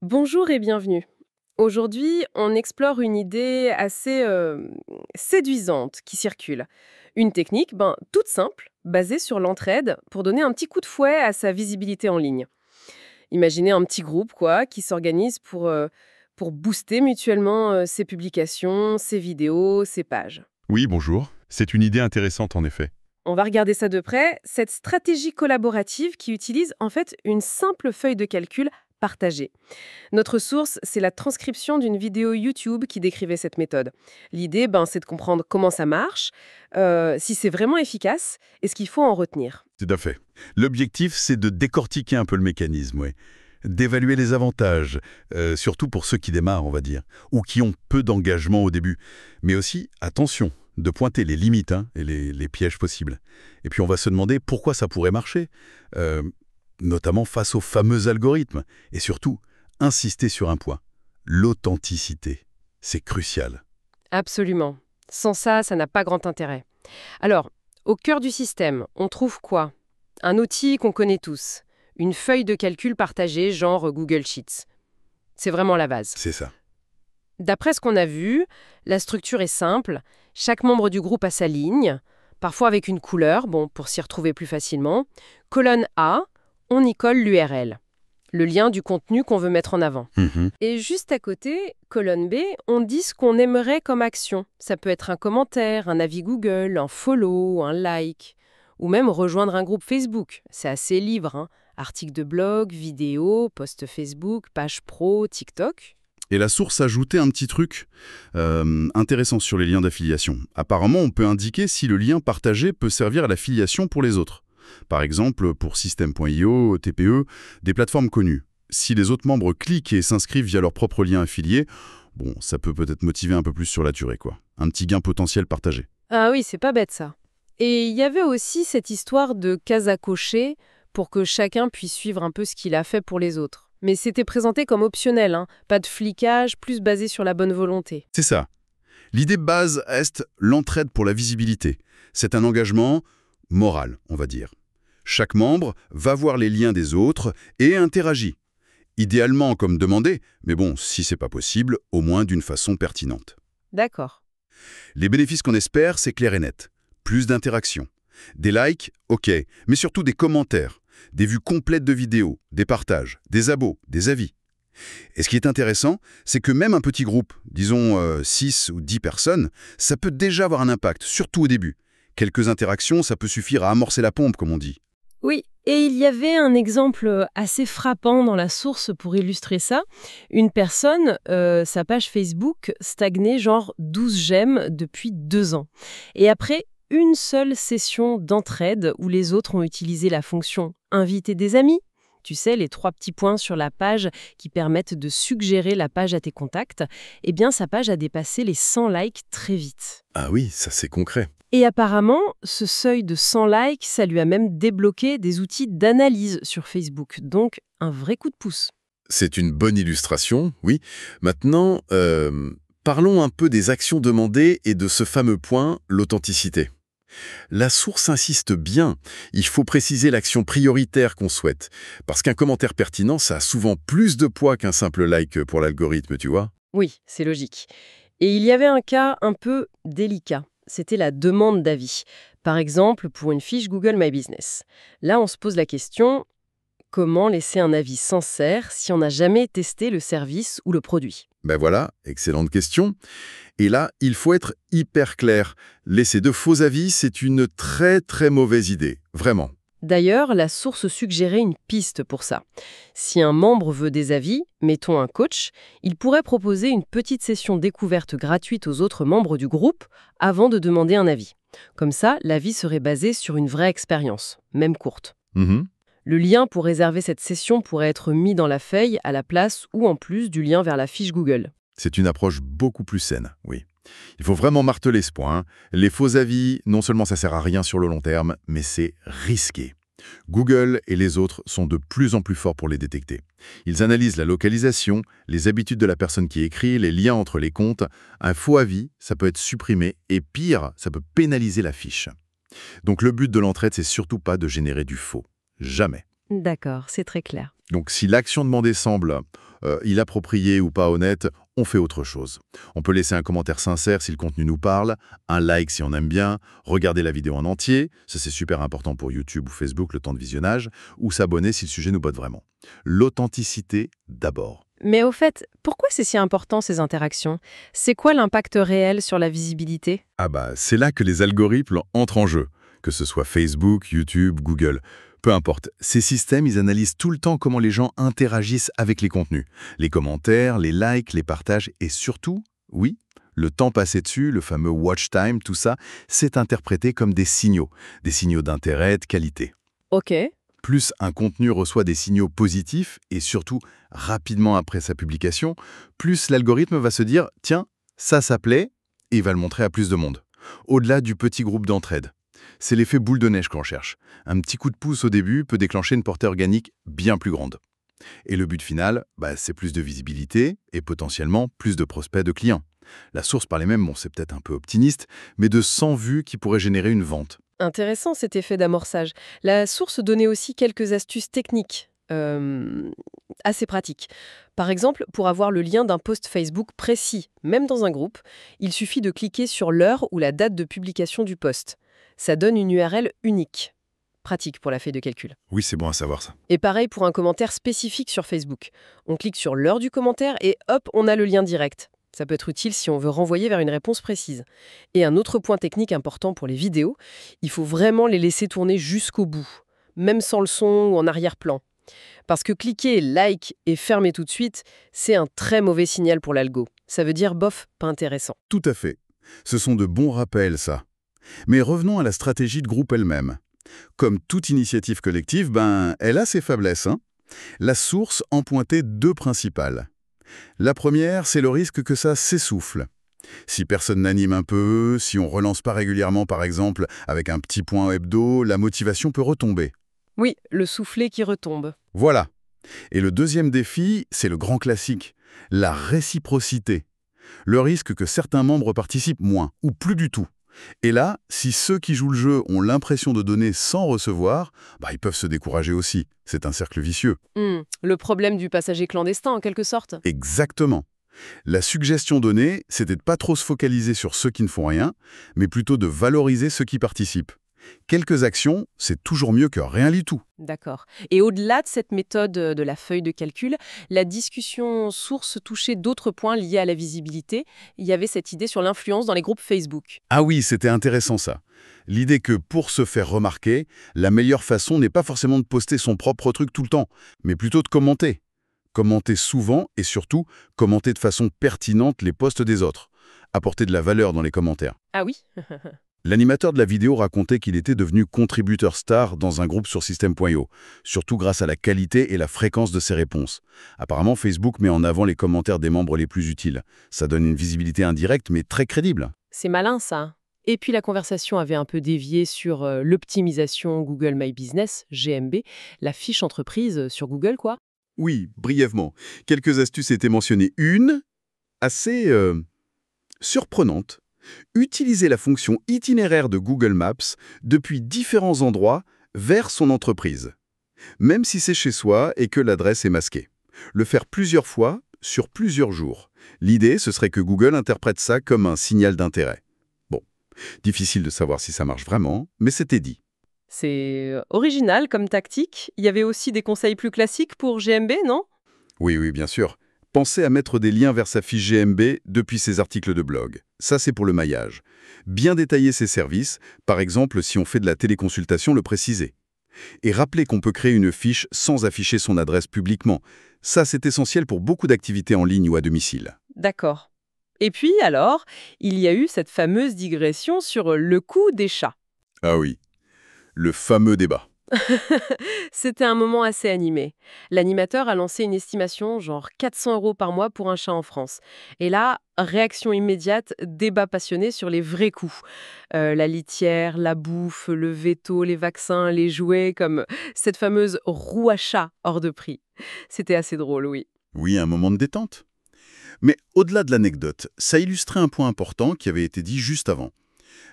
Bonjour et bienvenue. Aujourd'hui, on explore une idée assez séduisante qui circule. Une technique, toute simple, basée sur l'entraide, pour donner un petit coup de fouet à sa visibilité en ligne. Imaginez un petit groupe, quoi, qui s'organise pour booster mutuellement ses publications, ses vidéos, ses pages. Oui, bonjour. C'est une idée intéressante en effet. On va regarder ça de près. Cette stratégie collaborative qui utilise en fait une simple feuille de calcul partagée. Notre source, c'est la transcription d'une vidéo YouTube qui décrivait cette méthode. L'idée, c'est de comprendre comment ça marche, si c'est vraiment efficace et ce qu'il faut en retenir. Tout à fait. L'objectif, c'est de décortiquer un peu le mécanisme, oui. D'évaluer les avantages, surtout pour ceux qui démarrent, on va dire, ou qui ont peu d'engagement au début. Mais aussi, attention, de pointer les limites et les pièges possibles. Et puis on va se demander pourquoi ça pourrait marcher, euh, notamment face aux fameux algorithmes. Et surtout, insister sur un point, l'authenticité. C'est crucial. Absolument. Sans ça, ça n'a pas grand intérêt. Alors, au cœur du système, on trouve quoi? Un outil qu'on connaît tous. Une feuille de calcul partagée, genre Google Sheets. C'est vraiment la base. C'est ça. D'après ce qu'on a vu, la structure est simple. Chaque membre du groupe a sa ligne, parfois avec une couleur, pour s'y retrouver plus facilement. Colonne A, on y colle l'URL, le lien du contenu qu'on veut mettre en avant. Mhm. Et juste à côté, colonne B, on dit ce qu'on aimerait comme action. Ça peut être un commentaire, un avis Google, un follow, un like, ou même rejoindre un groupe Facebook. C'est assez libre, hein. Articles de blog, vidéos, posts Facebook, page pro, TikTok. Et la source ajoutait un petit truc intéressant sur les liens d'affiliation. Apparemment, on peut indiquer si le lien partagé peut servir à l'affiliation pour les autres. Par exemple, pour System.io, TPE, des plateformes connues. Si les autres membres cliquent et s'inscrivent via leur propre lien affilié, ça peut peut-être motiver un peu plus sur la durée, quoi. Un petit gain potentiel partagé. Ah oui, c'est pas bête ça. Et il y avait aussi cette histoire de case à cocher pour que chacun puisse suivre un peu ce qu'il a fait pour les autres. Mais c'était présenté comme optionnel, hein. Pas de flicage, plus basé sur la bonne volonté. C'est ça. L'idée de base est l'entraide pour la visibilité. C'est un engagement moral, on va dire. Chaque membre va voir les liens des autres et interagit. Idéalement comme demandé, mais si c'est pas possible, au moins d'une façon pertinente. D'accord. Les bénéfices qu'on espère, c'est clair et net. Plus d'interactions. Des likes, ok, mais surtout des commentaires, des vues complètes de vidéos, des partages, des abos, des avis. Et ce qui est intéressant, c'est que même un petit groupe, disons 6 ou 10 personnes, ça peut déjà avoir un impact, surtout au début. Quelques interactions, ça peut suffire à amorcer la pompe, comme on dit. Oui, et il y avait un exemple assez frappant dans la source pour illustrer ça. Une personne, sa page Facebook stagnait genre 12 j'aime depuis 2 ans. Et après une seule session d'entraide où les autres ont utilisé la fonction «inviter des amis», tu sais, les 3 petits points sur la page qui permettent de suggérer la page à tes contacts, eh bien sa page a dépassé les 100 likes très vite. Ah oui, ça c'est concret. Et apparemment, ce seuil de 100 likes, ça lui a même débloqué des outils d'analyse sur Facebook. Donc, un vrai coup de pouce. C'est une bonne illustration, oui. Maintenant, parlons un peu des actions demandées et de ce fameux point, l'authenticité. La source insiste bien, il faut préciser l'action prioritaire qu'on souhaite, parce qu'un commentaire pertinent, ça a souvent plus de poids qu'un simple like pour l'algorithme, tu vois. Oui, c'est logique. Et il y avait un cas un peu délicat. C'était la demande d'avis. Par exemple, pour une fiche Google My Business. Là, on se pose la question, comment laisser un avis sincère si on n'a jamais testé le service ou le produit? Ben voilà, excellente question. Et là, il faut être hyper clair. Laisser de faux avis, c'est une très très mauvaise idée, vraiment. D'ailleurs, la source suggérait une piste pour ça. Si un membre veut des avis, mettons un coach, il pourrait proposer une petite session découverte gratuite aux autres membres du groupe avant de demander un avis. Comme ça, l'avis serait basé sur une vraie expérience, même courte. Mhm. Le lien pour réserver cette session pourrait être mis dans la feuille à la place ou en plus du lien vers la fiche Google. C'est une approche beaucoup plus saine, oui. Il faut vraiment marteler ce point. Les faux avis, non seulement ça sert à rien sur le long terme, mais c'est risqué. Google et les autres sont de plus en plus forts pour les détecter. Ils analysent la localisation, les habitudes de la personne qui écrit, les liens entre les comptes. Un faux avis, ça peut être supprimé et pire, ça peut pénaliser la fiche. Donc le but de l'entraide, c'est surtout pas de générer du faux. Jamais. D'accord, c'est très clair. Donc si l'action demandée semble inapproprié ou pas honnête, on fait autre chose. On peut laisser un commentaire sincère si le contenu nous parle, un like si on aime bien, regarder la vidéo en entier, ça c'est super important pour YouTube ou Facebook, le temps de visionnage, ou s'abonner si le sujet nous botte vraiment. L'authenticité d'abord. Mais au fait, pourquoi c'est si important ces interactions? C'est quoi l'impact réel sur la visibilité? Ah bah, c'est là que les algorithmes entrent en jeu, que ce soit Facebook, YouTube, Google. Peu importe, ces systèmes, ils analysent tout le temps comment les gens interagissent avec les contenus. Les commentaires, les likes, les partages et surtout, oui, le temps passé dessus, le fameux watch time, tout ça, c'est interprété comme des signaux d'intérêt, de qualité. Ok. Plus un contenu reçoit des signaux positifs et surtout rapidement après sa publication, plus l'algorithme va se dire « tiens, ça plaît » et il va le montrer à plus de monde. Au-delà du petit groupe d'entraide. C'est l'effet boule de neige qu'on cherche. Un petit coup de pouce au début peut déclencher une portée organique bien plus grande. Et le but final, c'est plus de visibilité et potentiellement plus de prospects de clients. La source par les mêmes, bon, c'est peut-être un peu optimiste, mais de 100 vues qui pourraient générer une vente. Intéressant cet effet d'amorçage. La source donnait aussi quelques astuces techniques assez pratiques. Par exemple, pour avoir le lien d'un post Facebook précis, même dans un groupe, il suffit de cliquer sur l'heure ou la date de publication du post. Ça donne une URL unique. Pratique pour la feuille de calcul. Oui, c'est bon à savoir ça. Et pareil pour un commentaire spécifique sur Facebook. On clique sur l'heure du commentaire et hop, on a le lien direct. Ça peut être utile si on veut renvoyer vers une réponse précise. Et un autre point technique important pour les vidéos, il faut vraiment les laisser tourner jusqu'au bout, même sans le son ou en arrière-plan. Parce que cliquer like et fermer tout de suite, c'est un très mauvais signal pour l'algo. Ça veut dire bof, pas intéressant. Tout à fait. Ce sont de bons rappels, ça. Mais revenons à la stratégie de groupe elle-même. Comme toute initiative collective, elle a ses faiblesses. La source en pointait deux principales. La première, c'est le risque que ça s'essouffle. Si personne n'anime un peu, si on relance pas régulièrement par exemple avec un petit point hebdo, la motivation peut retomber. Oui, le soufflet qui retombe. Voilà. Et le deuxième défi, c'est le grand classique, la réciprocité. Le risque que certains membres participent moins, ou plus du tout. Et là, si ceux qui jouent le jeu ont l'impression de donner sans recevoir, ils peuvent se décourager aussi. C'est un cercle vicieux. Le problème du passager clandestin, en quelque sorte. Exactement. La suggestion donnée, c'était de pas trop se focaliser sur ceux qui ne font rien, mais plutôt de valoriser ceux qui participent. Quelques actions, c'est toujours mieux que rien du tout. D'accord. Et au-delà de cette méthode de la feuille de calcul, la discussion source touchait d'autres points liés à la visibilité. Il y avait cette idée sur l'influence dans les groupes Facebook. Ah oui, c'était intéressant ça. L'idée que pour se faire remarquer, la meilleure façon n'est pas forcément de poster son propre truc tout le temps, mais plutôt de commenter. Commenter souvent et surtout commenter de façon pertinente les posts des autres. Apporter de la valeur dans les commentaires. Ah oui. L'animateur de la vidéo racontait qu'il était devenu contributeur star dans un groupe sur System.io, surtout grâce à la qualité et la fréquence de ses réponses. Apparemment, Facebook met en avant les commentaires des membres les plus utiles. Ça donne une visibilité indirecte, mais très crédible. C'est malin, ça. Et puis la conversation avait un peu dévié sur l'optimisation Google My Business, GMB, la fiche entreprise sur Google, quoi. Oui, brièvement. Quelques astuces étaient mentionnées. Une, assez surprenante. Utiliser la fonction itinéraire de Google Maps depuis différents endroits vers son entreprise, même si c'est chez soi et que l'adresse est masquée. Le faire plusieurs fois, sur plusieurs jours. L'idée, ce serait que Google interprète ça comme un signal d'intérêt. Bon, difficile de savoir si ça marche vraiment, mais c'était dit. C'est original comme tactique. Il y avait aussi des conseils plus classiques pour GMB, non? Oui, bien sûr. Pensez à mettre des liens vers sa fiche GMB depuis ses articles de blog. Ça, c'est pour le maillage. Bien détailler ses services, par exemple si on fait de la téléconsultation, le préciser. Et rappeler qu'on peut créer une fiche sans afficher son adresse publiquement. Ça, c'est essentiel pour beaucoup d'activités en ligne ou à domicile. D'accord. Et puis alors, il y a eu cette fameuse digression sur le coût des chats. Ah oui, le fameux débat. C'était un moment assez animé. L'animateur a lancé une estimation, genre 400 € par mois pour un chat en France. Et là, réaction immédiate, débat passionné sur les vrais coûts. La litière, la bouffe, le veto, les vaccins, les jouets, comme cette fameuse roue à chat hors de prix. C'était assez drôle, oui. Oui, un moment de détente. Mais au-delà de l'anecdote, ça illustrait un point important qui avait été dit juste avant.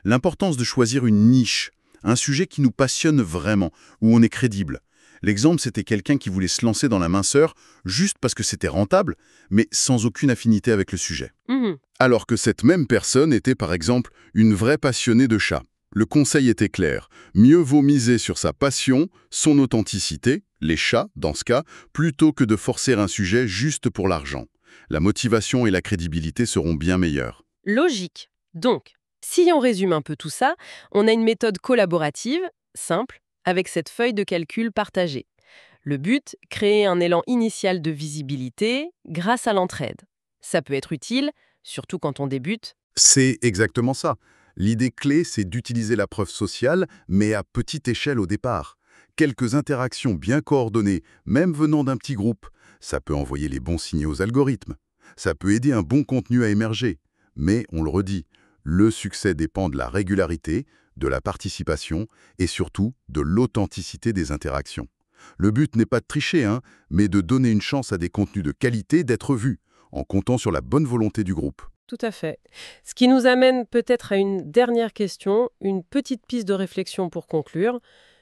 L'importance de choisir une niche. Un sujet qui nous passionne vraiment, où on est crédible. L'exemple, c'était quelqu'un qui voulait se lancer dans la minceur juste parce que c'était rentable, mais sans aucune affinité avec le sujet. Mhm. Alors que cette même personne était par exemple une vraie passionnée de chats. Le conseil était clair, mieux vaut miser sur sa passion, son authenticité, les chats dans ce cas, plutôt que de forcer un sujet juste pour l'argent. La motivation et la crédibilité seront bien meilleures. Logique. Donc, si on résume un peu tout ça, on a une méthode collaborative, simple, avec cette feuille de calcul partagée. Le but, créer un élan initial de visibilité grâce à l'entraide. Ça peut être utile, surtout quand on débute. C'est exactement ça. L'idée clé, c'est d'utiliser la preuve sociale, mais à petite échelle au départ. Quelques interactions bien coordonnées, même venant d'un petit groupe, ça peut envoyer les bons signaux aux algorithmes. Ça peut aider un bon contenu à émerger. Mais, on le redit, le succès dépend de la régularité, de la participation et surtout de l'authenticité des interactions. Le but n'est pas de tricher, mais de donner une chance à des contenus de qualité d'être vus, en comptant sur la bonne volonté du groupe. Tout à fait. Ce qui nous amène peut-être à une dernière question, une petite piste de réflexion pour conclure.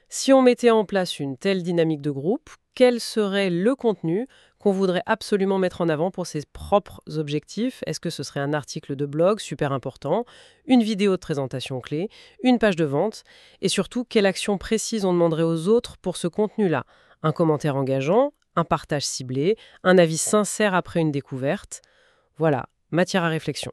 Si on mettait en place une telle dynamique de groupe, quel serait le contenu qu'on voudrait absolument mettre en avant pour ses propres objectifs? Est-ce que ce serait un article de blog super important, une vidéo de présentation clé, une page de vente? Et surtout, quelle action précise on demanderait aux autres pour ce contenu-là? Un commentaire engageant, un partage ciblé, un avis sincère après une découverte? Voilà, matière à réflexion.